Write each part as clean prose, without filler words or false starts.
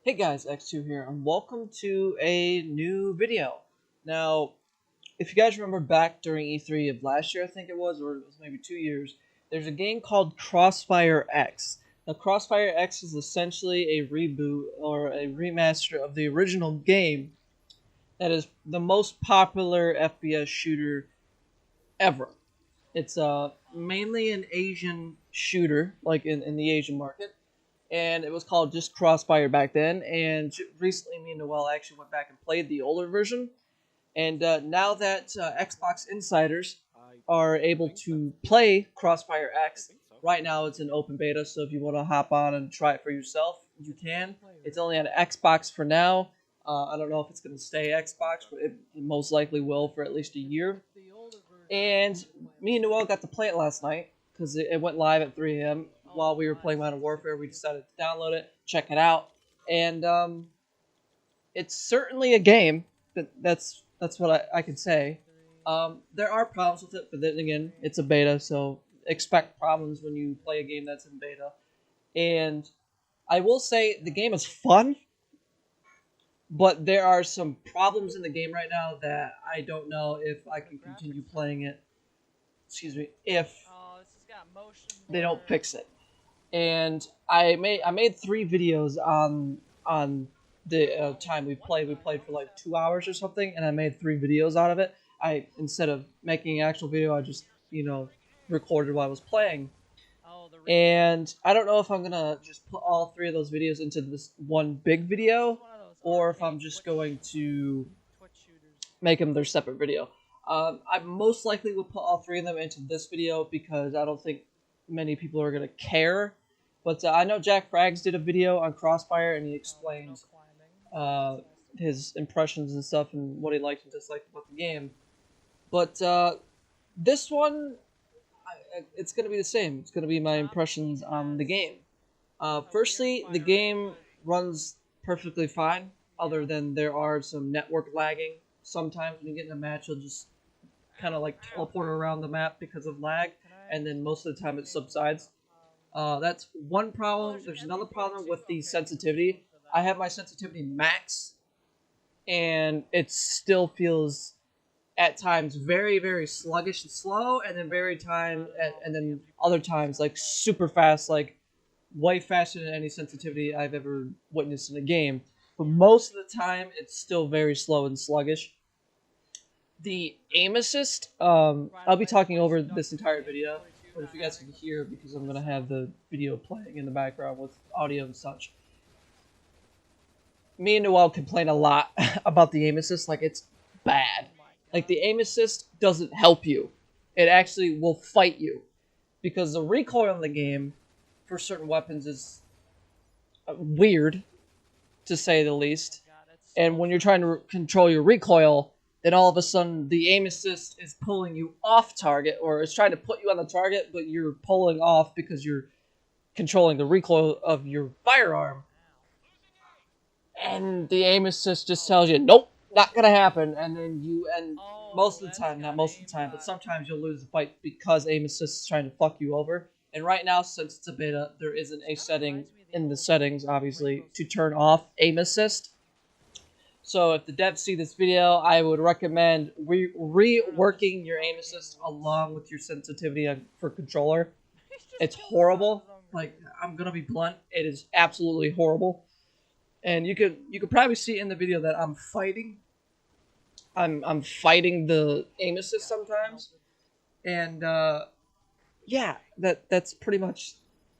Hey guys, X2 here, and welcome to a new video. Now, if you guys remember back during E3 of last year, I think it was, or it was maybe 2 years, there's a game called Crossfire X. Now, Crossfire X is essentially a reboot or a remaster of the original game that is the most popular FPS shooter ever. It's mainly an Asian shooter, like in the Asian market, and it was called just Crossfire back then. And recently, me and Noel actually went back and played the older version. And now that Xbox insiders are able to play Crossfire X, right now it's in open beta. So if you want to hop on and try it for yourself, you can. It's only on Xbox for now. I don't know if it's going to stay Xbox, but it most likely will for at least a year. And me and Noel got to play it last night because it went live at 3 a.m. While we were playing Modern Warfare. We decided to download it, check it out, and it's certainly a game. That's what I can say. There are problems with it, but then again, it's a beta, so expect problems when you play a game that's in beta. And I will say the game is fun, but there are some problems in the game right now that I don't know if I can continue playing it. Excuse me, if they don't fix it. And I made 3 videos on the time we played. We played for like 2 hours or something, and I made 3 videos out of it. I instead of making an actual video, I just recorded while I was playing. And I don't know if I'm gonna just put all 3 of those videos into this one big video, or if I'm just going to make them their separate video. I most likely will put all 3 of them into this video because I don't think many people are gonna care. But I know Jack Frags did a video on Crossfire, and he explained his impressions and stuff and what he liked and disliked about the game. But this one, it's going to be the same. It's going to be my impressions on the game. Firstly, the game runs perfectly fine, other than there are some network lagging. Sometimes when you get in a match, you'll just kind of like teleport around the map because of lag, and then most of the time it subsides. That's one problem. There's another problem with the sensitivity. I have my sensitivity max, and it still feels at times very, very sluggish and slow, and then and then other times like super fast, like way faster than any sensitivity I've ever witnessed in a game. But most of the time, it's still very slow and sluggish. The aim assist, I'll be talking over this entire video, but if you guys can hear, because I'm going to have the video playing in the background with audio and such. Me and Noel complain a lot about the aim assist, like it's bad. Like the aim assist doesn't help you. It actually will fight you. Because the recoil in the game for certain weapons is weird, to say the least. And when you're trying to control your recoil, then all of a sudden the aim assist is pulling you off target, or it's trying to put you on the target, but you're pulling off because you're controlling the recoil of your firearm. And the aim assist just tells you, nope, not gonna happen. And then most of the time, not most of the time, but sometimes you'll lose the fight because aim assist is trying to fuck you over. And right now, since it's a beta, there isn't a setting in the settings, obviously, to turn off aim assist. So if the devs see this video, I would recommend reworking your aim assist along with your sensitivity for controller. It's horrible. Like, I'm gonna be blunt. It is absolutely horrible. And you could probably see in the video that I'm fighting. I'm fighting the aim assist sometimes. And yeah, that's pretty much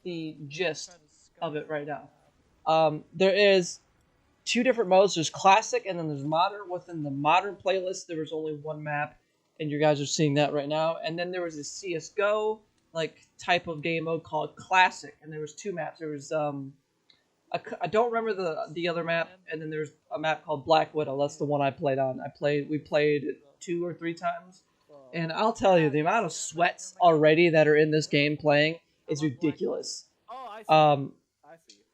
the gist of it right now. There is 2 different modes. There's classic and then there's modern. Within the modern playlist, there was only 1 map, and you guys are seeing that right now. And then there was a CS:GO like type of game mode called classic, and there was 2 maps. There was I don't remember the other map, and then there's a map called Black Widow. That's the one I played on. We played it 2 or 3 times, and I'll tell you, the amount of sweats already that are in this game playing is ridiculous.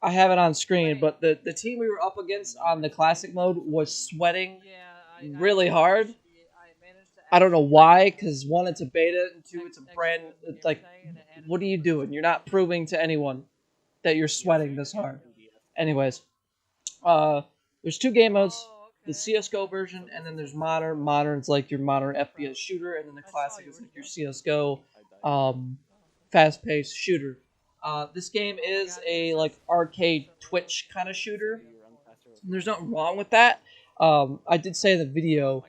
I have it on screen, but the team we were up against on the classic mode was sweating really hard. I don't know why, because 1, it's a beta, and 2, it's a brand. It's like, what are you doing? You're not proving to anyone that you're sweating this hard. Anyways, There's two game modes: the CS:GO version, and then there's modern. Modern's like your modern FPS shooter, and then the classic is like your CS:GO, fast-paced shooter. This game is a like arcade Twitch kind of shooter. There's nothing wrong with that. I did say in the video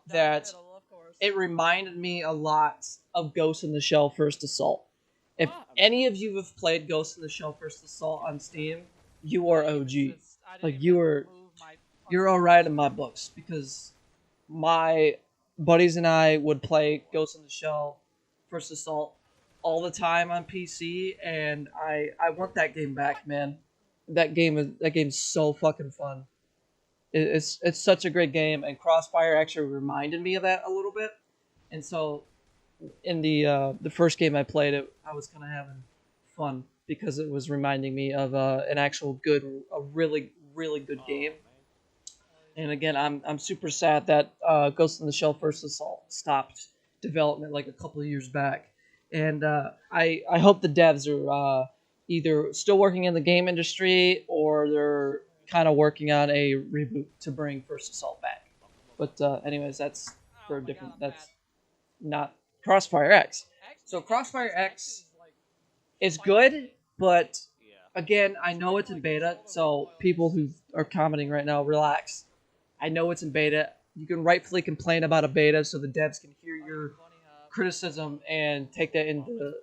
that it reminded me a lot of Ghost in the Shell First Assault. If any of you have played Ghost in the Shell First Assault on Steam, you are OG. Like you're alright in my books, because my buddies and I would play Ghost in the Shell First Assault all the time on PC, and I want that game back, man. That game's so fucking fun. It's such a great game, and Crossfire actually reminded me of that a little bit. And so in the first game I played, I was kind of having fun because it was reminding me of an actual a really good game. And again, I'm super sad that Ghost in the Shell First Assault stopped development like a couple of years back. And I hope the devs are either still working in the game industry, or they're kind of working on a reboot to bring First Assault back. But anyways, that's for a different. That's not Crossfire X. So Crossfire X is good, but again, I know it's in beta. So people who are commenting right now, relax. I know it's in beta. You can rightfully complain about a beta, so the devs can hear your criticism and take that into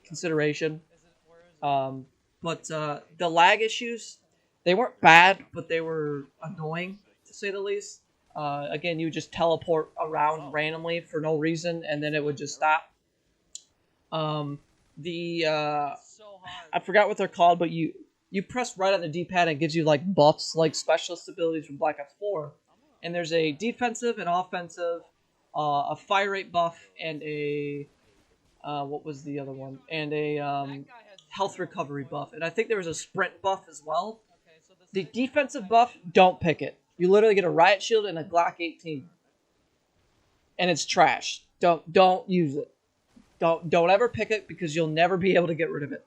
consideration. But the lag issues, they weren't bad, but they were annoying, to say the least. Again, you would just teleport around randomly for no reason, and then it would just stop. I forgot what they're called, but you press right on the D-pad and it gives you like buffs, like specialist abilities from Black Ops 4. And there's a defensive and offensive, a fire rate buff, and a what was the other one? And a health recovery buff. And I think there was a sprint buff as well. The defensive buff, don't pick it. You literally get a riot shield and a Glock 18, and it's trash. Don't use it. Don't ever pick it, because you'll never be able to get rid of it.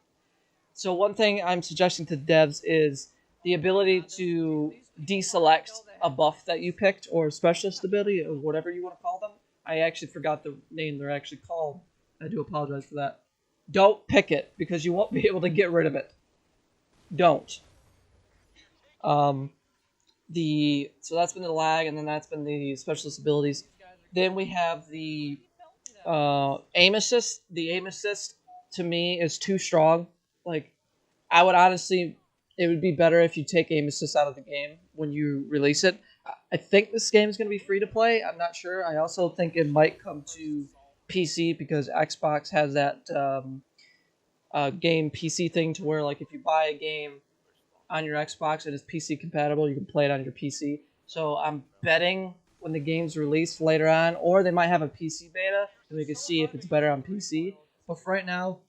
So one thing I'm suggesting to devs is the ability to deselect a buff that you picked, or a specialist ability, or whatever you want to call them. I actually forgot the name they're actually called. I do apologize for that. Don't pick it, because you won't be able to get rid of it. Don't. So that's been the lag, and then that's been the specialist abilities. Then we have the aim assist. The aim assist to me is too strong. Like, I would honestly, it would be better if you take aim assist out of the game when you release it. I think this game is going to be free to play. I'm not sure. I also think it might come to PC, because Xbox has that game PC thing, to where like if you buy a game on your Xbox and it's PC compatible, you can play it on your PC. So I'm betting when the game's released later on, or they might have a PC beta, and we can see if it's better on PC. But for right now,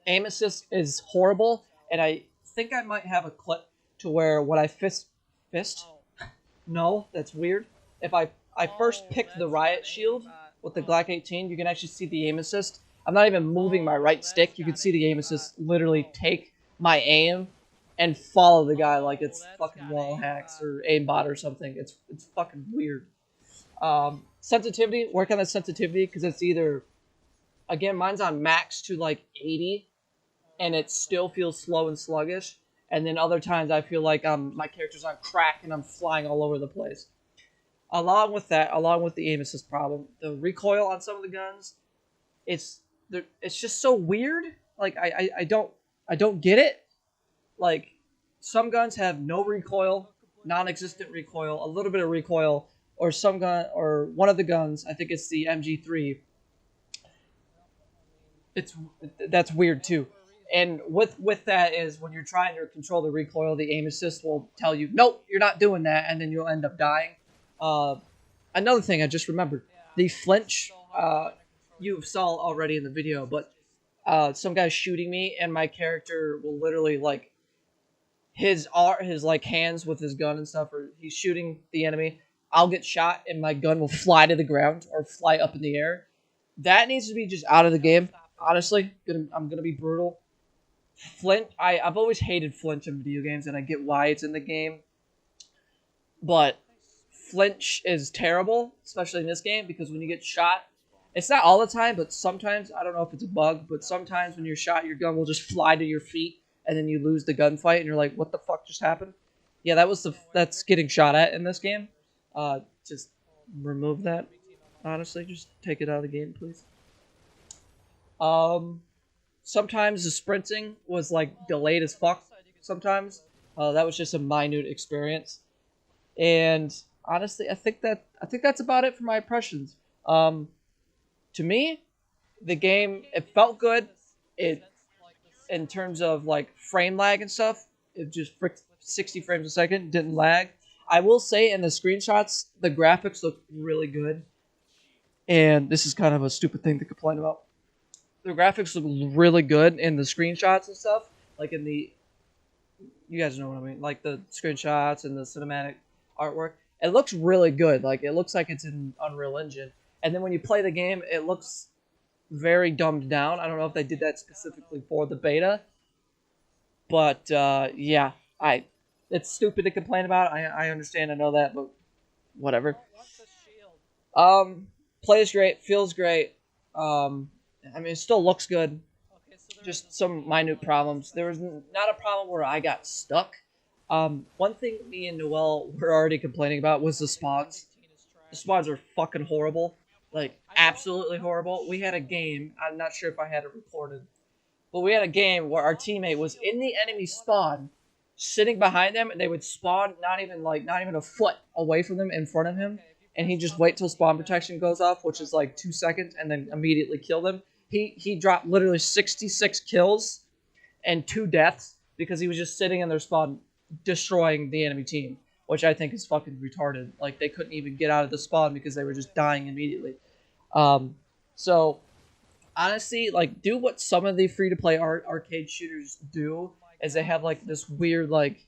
aim assist is horrible, and I think I might have a clip to where when I fist? No, that's weird. If I first pick the riot shield with the Glock 18, you can actually see the aim assist. I'm not even moving my right stick. You can see the aim assist literally take my aim and follow the guy like it's fucking wall hacks or aimbot or something. It's fucking weird. Sensitivity, work on the sensitivity, because it's either, again, mine's on max to like 80, and it still feels slow and sluggish. And then other times I feel like my character's on crack and I'm flying all over the place. Along with the aim assist problem, the recoil on some of the guns, it's just so weird. Like I don't get it. Like, some guns have no recoil, non-existent recoil, a little bit of recoil, or some gun, or one of the guns, I think it's the MG3. That's weird too. And with that is when you're trying to control the recoil, the aim assist will tell you, nope, you're not doing that, and then you'll end up dying. Another thing I just remembered, the flinch, you saw already in the video, but some guy's shooting me, and my character will literally like his like hands with his gun and stuff, or he's shooting the enemy. I'll get shot, and my gun will fly to the ground or fly up in the air. That needs to be just out of the game. Honestly, I'm gonna be brutal. Flint, I've always hated flinch in video games, and I get why it's in the game. but flinch is terrible, especially in this game, because when you get shot, it's not all the time, but sometimes, I don't know if it's a bug, but sometimes when you're shot, your gun will just fly to your feet, and then you lose the gunfight, and you're like, what the fuck just happened? Yeah, that's getting shot at in this game. Just remove that. Honestly, just take it out of the game, please. Sometimes the sprinting was like delayed as fuck. Sometimes that was just a minute experience, and honestly, I think that's about it for my impressions. To me, the game, it felt good. It, in terms of like frame lag and stuff, it just fricked 60 frames a second, didn't lag. I will say in the screenshots, the graphics look really good, and this is kind of a stupid thing to complain about. The graphics look really good in the screenshots and stuff, like in the, you guys know what I mean, like the screenshots and the cinematic artwork. It looks really good. Like it looks like it's in Unreal Engine, and then when you play the game, it looks very dumbed down. I don't know if they did that specifically for the beta, but yeah, it's stupid to complain about. I understand, I know that, but whatever. Plays great, feels great. I mean, it still looks good. Just some minute problems. There was not a problem where I got stuck. One thing me and Noel were already complaining about was the spawns. The spawns are fucking horrible. Like, absolutely horrible. We had a game, I'm not sure if I had it recorded, but we had a game where our teammate was in the enemy spawn, sitting behind them, and they would spawn not even a foot away from them, in front of him, and he'd just wait till spawn protection goes off, which is like 2 seconds, and then immediately kill them. He dropped literally 66 kills and 2 deaths because he was just sitting in their spawn destroying the enemy team, which I think is fucking retarded. Like, they couldn't even get out of the spawn because they were just dying immediately. So, honestly, like, do what some of the free-to-play arcade shooters do, is they have, like, this weird, like,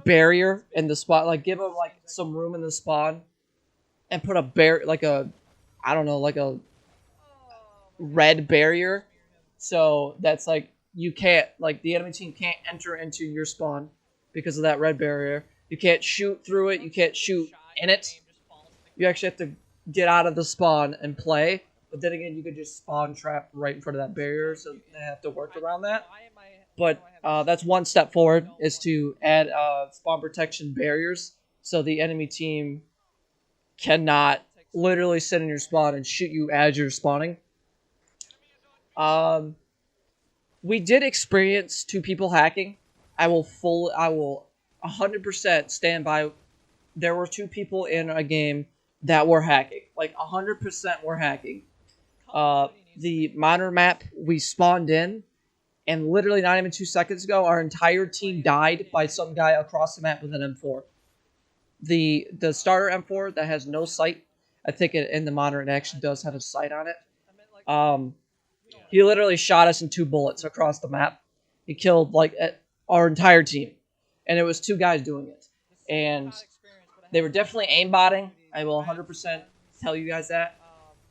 barrier in the spot. Like, give them, like, some room in the spawn and put a like a, I don't know, like a red barrier. So that's like, you can't, like, the enemy team can't enter into your spawn because of that red barrier. You can't shoot through it. You can't shoot in it. You actually have to get out of the spawn and play. But then again, you could just spawn trap right in front of that barrier, so they have to work around that. But that's one step forward, is to add spawn protection barriers, so the enemy team cannot literally sit in your spawn and shoot you as you're spawning. We did experience 2 people hacking. I will 100% stand by. There were 2 people in a game that were hacking. Like, 100% were hacking. The monitor map, we spawned in, and literally not even 2 seconds ago, our entire team died by some guy across the map with an M4. The starter M4 that has no sight, I think in the monitor it actually does have a sight on it. He literally shot us in 2 bullets across the map. He killed, like, our entire team. And it was 2 guys doing it. And they were definitely aimbotting. I will 100% tell you guys that.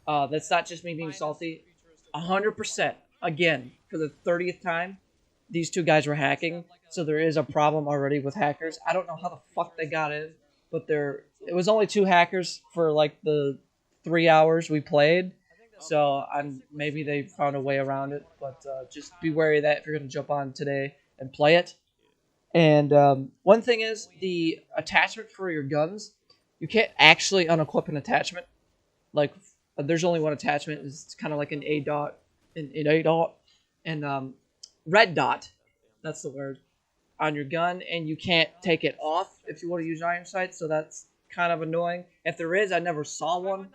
That's not just me being salty. 100%, again, for the 30th time, these 2 guys were hacking. So there is a problem already with hackers. I don't know how the fuck they got in, but it was only 2 hackers for, like, the 3 hours we played. So maybe they found a way around it, but just be wary of that if you're going to jump on today and play it. And one thing is, the attachment for your guns, you can't actually unequip an attachment. Like, there's only one attachment. It's kind of like an A dot, and red dot, that's the word, on your gun, and you can't take it off if you want to use iron sights, so that's kind of annoying. If there is, I never saw one.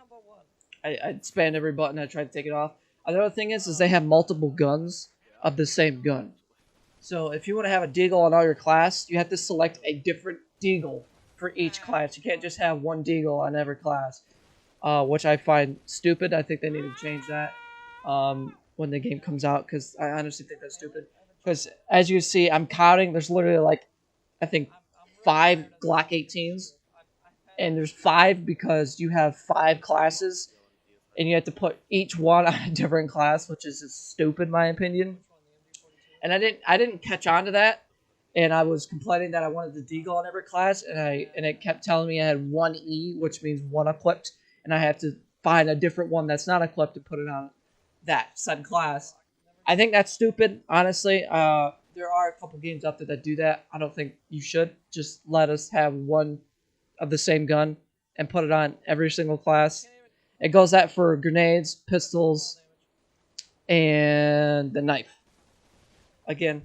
I spammed every button. I tried to take it off. Another thing is they have multiple guns of the same gun. So if you want to have a deagle on all your class, you have to select a different deagle for each class. You can't just have one deagle on every class, which I find stupid. I think they need to change that when the game comes out, because I honestly think that's stupid. Because as you see, I'm counting. There's literally, like, I think 5 Glock 18s, and there's 5 because you have 5 classes. And you have to put each one on a different class, which is just stupid in my opinion. And I didn't catch on to that and I was complaining that I wanted the deagle in every class, and it kept telling me I had one E, which means one equipped, and I have to find a different one that's not equipped to put it on that said class. I think that's stupid, honestly. There are a couple games out there that do that. I don't think you should. Just let us have one of the same gun and put it on every single class. It goes that for grenades, pistols, and the knife. Again,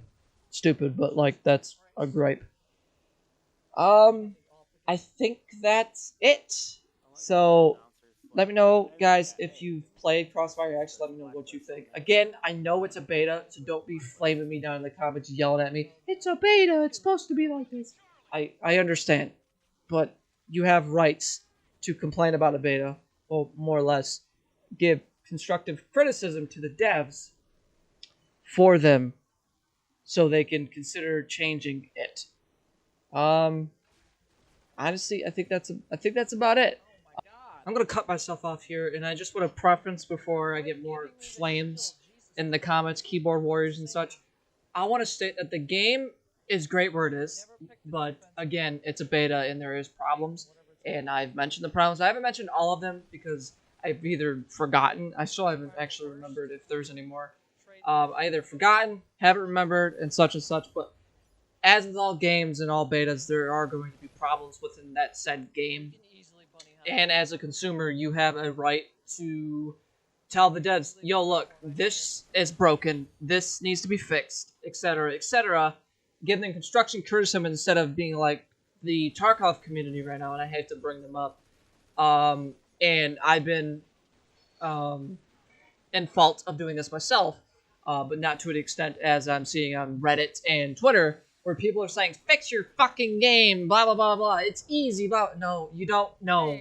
stupid, but like that's a gripe. I think that's it. So let me know, guys, if you've played Crossfire X. Let me know what you think. Again, I know it's a beta, so don't be flaming me down in the comments, yelling at me. It's a beta. It's supposed to be like this. I understand, but you have rights to complain about a beta, or more or less give constructive criticism to the devs for them so they can consider changing it. Honestly, I think that's about it. I'm gonna cut myself off here, and I just want to preference before I get more flames in the comments, keyboard warriors and such. I want to state that the game is great where it is, but again, it's a beta and there is problems, and I've mentioned the problems. I haven't mentioned all of them because I've either forgotten. I still haven't actually remembered if there's any more. I either forgotten, haven't remembered, and such, but as with all games and all betas, there are going to be problems within that said game. And as a consumer, you have a right to tell the devs, yo, look, this is broken, this needs to be fixed, etc., etc. Give them construction criticism instead of being like the Tarkov community right now, and I hate to bring them up. And I've been in fault of doing this myself, but not to an extent as I'm seeing on Reddit and Twitter, where people are saying, fix your fucking game, blah, blah, blah, blah, it's easy, blah. No, you don't know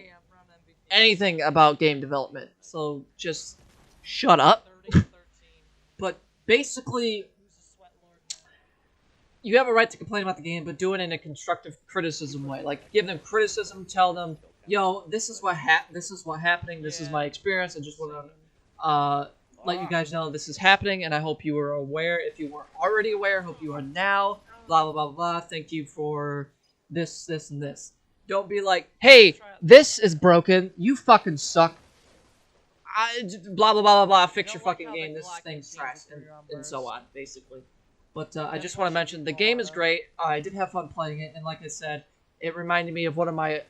anything about game development, so just shut up. But basically, you have a right to complain about the game, but do it in a constructive criticism way. Like, give them criticism, tell them, yo, this is what happening, this is my experience, I just want to let you guys know this is happening, and I hope you were aware. If you weren't already aware, I hope you are now. Blah, blah, blah, blah. Thank you for this, this, and this. Don't be like, hey, this is broken. You fucking suck. Blah, blah, blah, blah, blah. Fix your fucking game. This thing's trash. And so on, basically. But I just want to mention, the game is great. I did have fun playing it. And like I said, it reminded me of one of my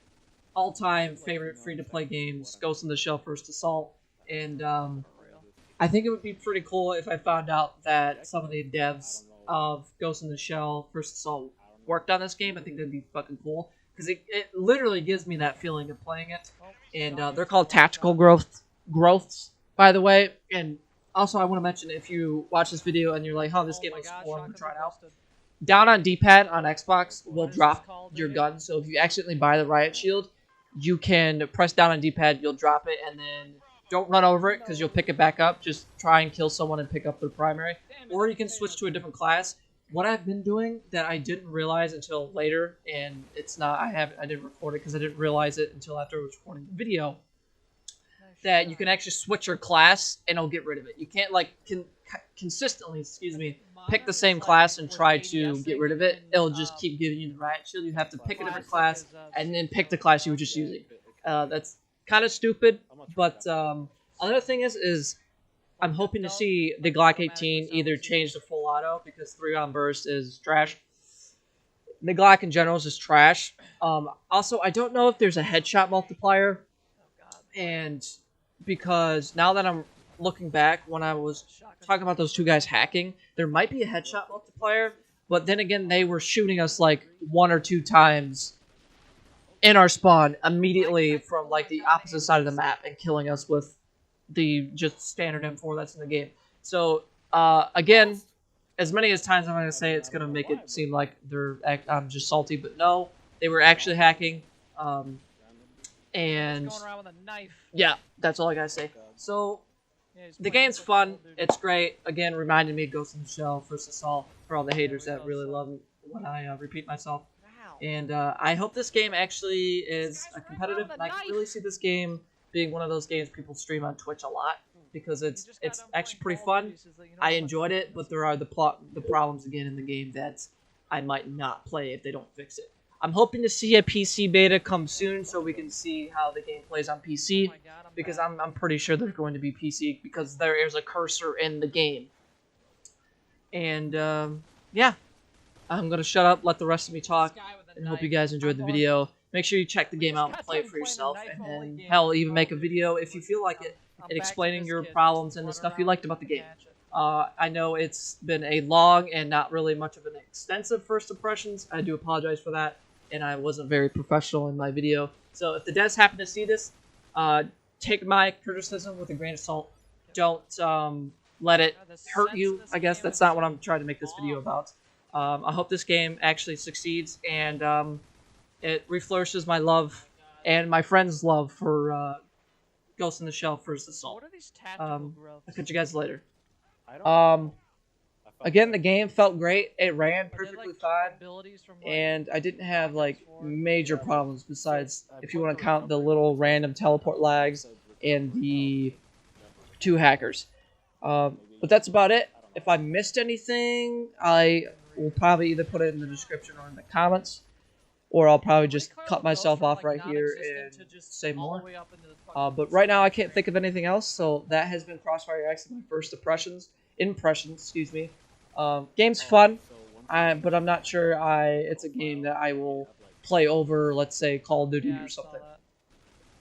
all-time favorite free-to-play games, Ghost in the Shell First Assault. And I think it would be pretty cool if I found out that some of the devs of Ghost in the Shell First Assault worked on this game. I think that'd be fucking cool, because it literally gives me that feeling of playing it. And they're called tactical growths, by the way. And also, I want to mention, if you watch this video and you're like, oh, this game looks cool, I'm gonna try it out. Down on D-pad on Xbox will drop your gun. So if you accidentally buy the riot shield, you can press down on D-pad, you'll drop it, and then don't run over it because you'll pick it back up. Just try and kill someone and pick up their primary. Or you can switch to a different class. What I've been doing that I didn't realize until later, and it's not, I didn't record it because I didn't realize it until after I was recording the video, that you can actually switch your class and it'll get rid of it. You can't like consistently, pick the same class and try to get rid of it. It'll just keep giving you the riot shield. You have to pick a different class and then pick the class you were just using. That's kind of stupid, but another thing is I'm hoping to see the Glock 18 either change to full auto, because 3-round burst is trash. The Glock in general is just trash. Also, I don't know if there's a headshot multiplier, and because now that I'm looking back, when I was talking about those two guys hacking, there might be a headshot multiplier, but then again, they were shooting us like 1 or 2 times in our spawn immediately from like the opposite side of the map and killing us with the just standard M4 that's in the game. So again, as many as times I'm going to say it's going to make it seem like I'm just salty, but no, they were actually hacking. And yeah, that's all I got to say. So the game's fun. It's great. Again, reminded me of Ghost in the Shell First Assault for all the haters that really love when I repeat myself. And I hope this game actually is competitive. And I can really see this game being one of those games people stream on Twitch a lot, because it's actually pretty fun. I enjoyed it, but there are the problems again in the game that I might not play if they don't fix it. I'm hoping to see a PC beta come soon so we can see how the game plays on PC, because I'm pretty sure there's going to be PC because there is a cursor in the game. And yeah, I'm gonna shut up, let the rest of me talk, and hope you guys enjoyed the video. Make sure you check the game out and play it for yourself, and then hell, even make a video if you feel like it, and explaining your problems and the stuff you liked about the game. I know it's been a long and not really much of an extensive first impressions. I do apologize for that, and I wasn't very professional in my video. So if the devs happen to see this, take my criticism with a grain of salt. Don't let it hurt you. I guess that's not what I'm trying to make this video about. I hope this game actually succeeds, and it reflourishes my love and my friends' love for Ghost in the Shell First Assault. I'll catch you guys later. Again, the game felt great. It ran perfectly fine, and I didn't have like major problems besides if you want to count the little random teleport lags and the 2 hackers. But that's about it. If I missed anything, I will probably either put it in the description or in the comments, or I'll probably just cut myself off right here and say more. But right now I can't think of anything else, so that has been Crossfire X, my first impressions, excuse me. Game's fun, but I'm not sure it's a game that I will play over, let's say, Call of Duty or something.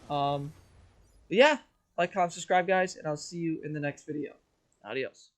But yeah, like, comment, subscribe, guys, and I'll see you in the next video. Adios.